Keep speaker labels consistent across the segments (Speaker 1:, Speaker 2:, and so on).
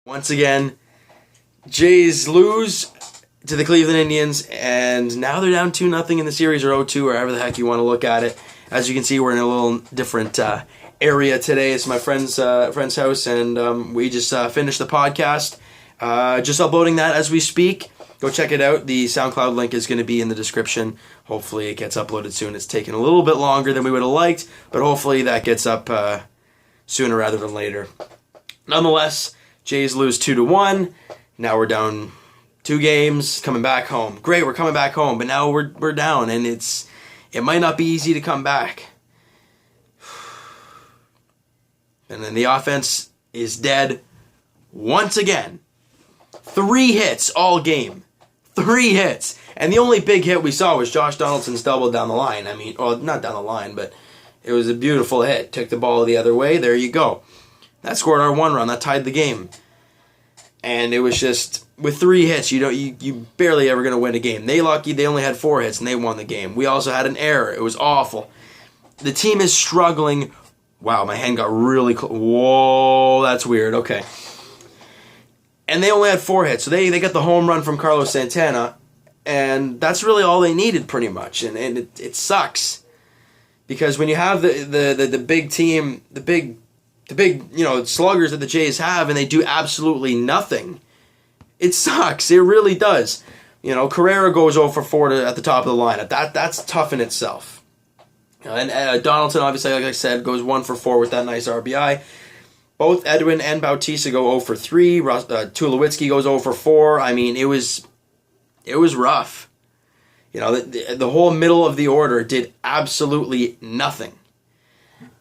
Speaker 1: Once again, Jays lose to the Cleveland Indians, and now they're down 2-0 in the series, or 0-2, or however the heck you want to look at it. As you can see, we're in a little different area today. It's my friend's house, and we just finished the podcast. Just uploading that as we speak. Go check it out. The SoundCloud link is going to be in the description. Hopefully it gets uploaded soon. It's taken a little bit longer than we would have liked, but hopefully that gets up sooner rather than later. Nonetheless, Jays lose 2-1. Now we're down 2 games, coming back home. Great, we're coming back home, but now we're down, and it might not be easy to come back. And then the offense is dead once again. 3 hits all game. 3 hits. And the only big hit we saw was Josh Donaldson's double down the line. I mean, well, not down the line, but it was a beautiful hit. Took the ball the other way. There you go. That scored our 1 run. That tied the game. And it was just, with 3 hits, you barely ever going to win a game. They only had 4 hits and they won the game. We also had an error. It was awful. The team is struggling. Wow, my hand got really close. Whoa, that's weird. Okay. And they only had 4 hits. So they got the home run from Carlos Santana. And that's really all they needed pretty much. And it sucks. Because when you have the big team, the big sluggers that the Jays have, and they do absolutely nothing, it sucks. It really does. Carrera goes 0 for 4 at the top of the lineup. That's tough in itself. And Donaldson, obviously, like I said, goes 1 for 4 with that nice RBI. Both Edwin and Bautista go 0 for 3. Tulowitzki goes 0 for 4. I mean, it was rough. The whole middle of the order did absolutely nothing.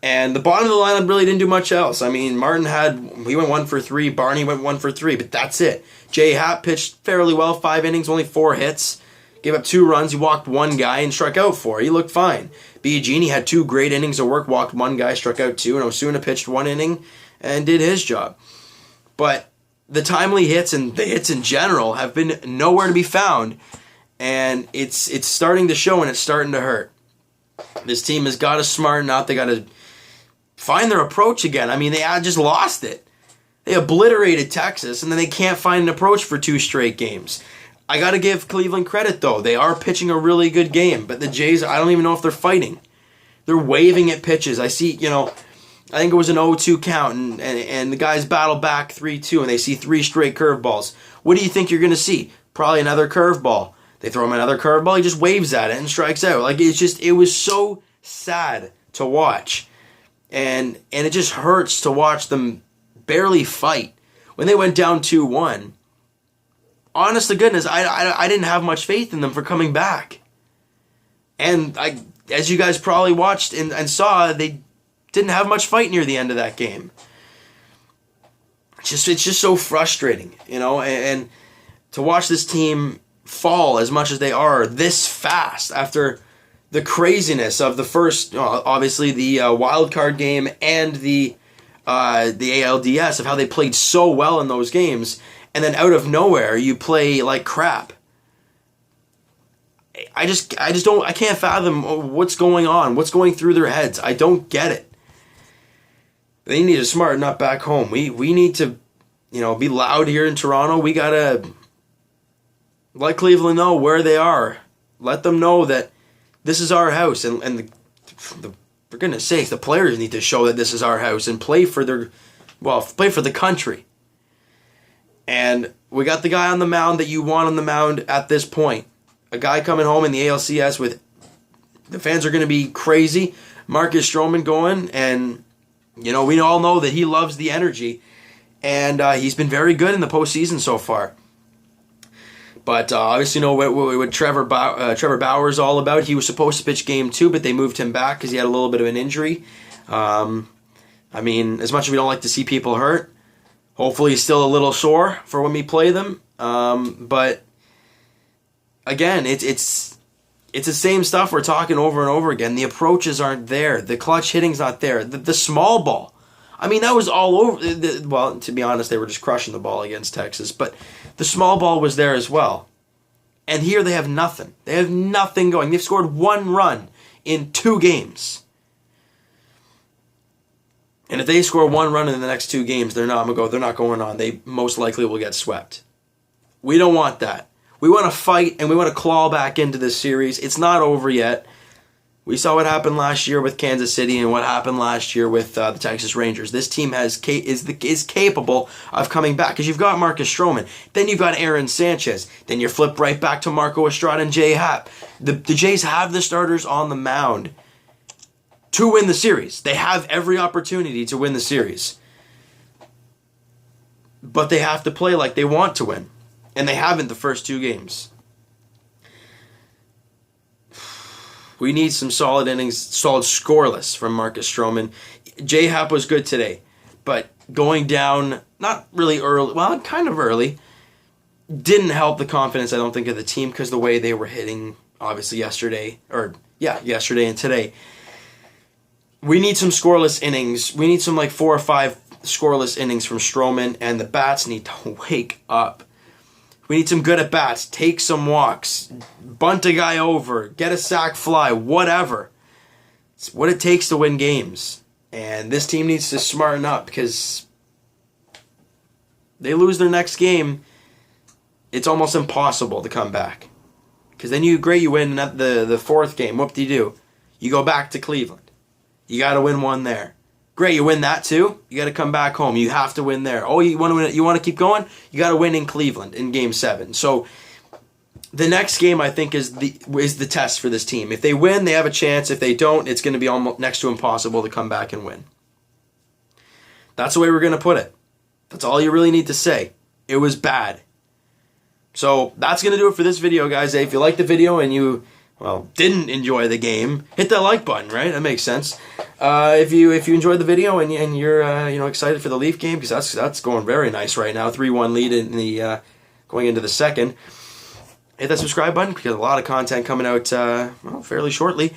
Speaker 1: And the bottom of the lineup really didn't do much else. I mean, Martin went 1 for 3. Barney went 1 for 3, but that's it. Jay Happ pitched fairly well, 5 innings, only 4 hits. Gave up 2 runs. He walked 1 guy and struck out 4. He looked fine. Biagini had 2 great innings of work, walked 1 guy, struck out 2, and Osuna pitched 1 inning and did his job. But the timely hits and the hits in general have been nowhere to be found, and it's starting to show and it's starting to hurt. This team has got to smarten up. They got to find their approach again. I mean, they just lost it. They obliterated Texas, and then they can't find an approach for 2 straight games. I got to give Cleveland credit, though. They are pitching a really good game, but the Jays, I don't even know if they're fighting. They're waving at pitches. I see, I think it was an 0-2 count, and the guys battle back 3-2, and they see 3 straight curveballs. What do you think you're going to see? Probably another curveball. They throw him another curveball, he just waves at it and strikes out. It was so sad to watch. And it just hurts to watch them barely fight. When they went down 2-1, honest to goodness, I didn't have much faith in them for coming back. And as you guys probably watched and saw, they didn't have much fight near the end of that game. It's just so frustrating, and to watch this team fall as much as they are this fast after the craziness of the first, obviously the wild card game and the ALDS, of how they played so well in those games, and then out of nowhere you play like crap. I can't fathom what's going on, what's going through their heads. I don't get it. They need to smarten up back home. We need to, be loud here in Toronto. We gotta let Cleveland know where they are. Let them know that this is our house, and for goodness sakes, the players need to show that this is our house and play for the country. And we got the guy on the mound that you want on the mound at this point. A guy coming home in the ALCS with the fans are going to be crazy. Marcus Stroman going, and we all know that he loves the energy, and he's been very good in the postseason so far. But obviously, what Trevor Bauer's all about. He was supposed to pitch game 2, but they moved him back because he had a little bit of an injury. I mean, as much as we don't like to see people hurt, hopefully he's still a little sore for when we play them. But again, it's the same stuff we're talking over and over again. The approaches aren't there. The clutch hitting's not there. The small ball. I mean, that was all over. Well, to be honest, they were just crushing the ball against Texas. But the small ball was there as well. And here they have nothing. They have nothing going. They've scored 1 run in 2 games. And if they score one run in the next 2 games, they're not going on. They most likely will get swept. We don't want that. We want to fight and we want to claw back into this series. It's not over yet. We saw what happened last year with Kansas City and what happened last year with the Texas Rangers. This team is capable of coming back because you've got Marcus Stroman. Then you've got Aaron Sanchez. Then you flip right back to Marco Estrada and Jay Happ. The Jays have the starters on the mound to win the series. They have every opportunity to win the series. But they have to play like they want to win. And they haven't the first 2 games. We need some solid innings, solid scoreless from Marcus Stroman. Jay Happ was good today, but going down, not really early, well, kind of early, didn't help the confidence, I don't think, of the team because the way they were hitting, obviously, yesterday and today. We need some scoreless innings. We need some 4 or 5 scoreless innings from Stroman, and the bats need to wake up. We need some good at-bats. Take some walks. Bunt a guy over. Get a sac fly. Whatever. It's what it takes to win games. And this team needs to smarten up because they lose their next game, it's almost impossible to come back. Because then you win the 4th game. What do? You go back to Cleveland. You got to win one there. Great, you win that too. You got to come back home. You have to win there. Oh, you want to win? You want to keep going? You got to win in Cleveland in Game 7. So the next game, I think, is the test for this team. If they win, they have a chance. If they don't, it's going to be almost next to impossible to come back and win. That's the way we're going to put it. That's all you really need to say. It was bad. So that's going to do it for this video, guys. If you liked the video and you didn't enjoy the game, hit that like button, right? That makes sense. If you enjoyed the video and you're excited for the Leaf game, because that's going very nice right now, 3-1 lead in the going into the second. Hit that subscribe button because a lot of content coming out fairly shortly,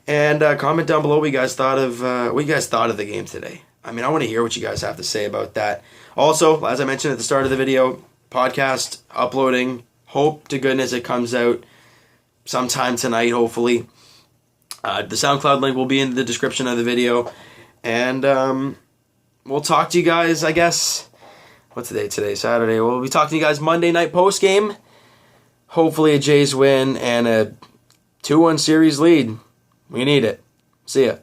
Speaker 1: and comment down below what you guys thought of the game today. I mean, I want to hear what you guys have to say about that. Also, as I mentioned at the start of the video, podcast uploading. Hope to goodness it comes out sometime tonight, hopefully. The SoundCloud link will be in the description of the video. And we'll talk to you guys, I guess. What's the date today? Saturday. We'll be talking to you guys Monday night post-game. Hopefully a Jays win and a 2-1 series lead. We need it. See ya.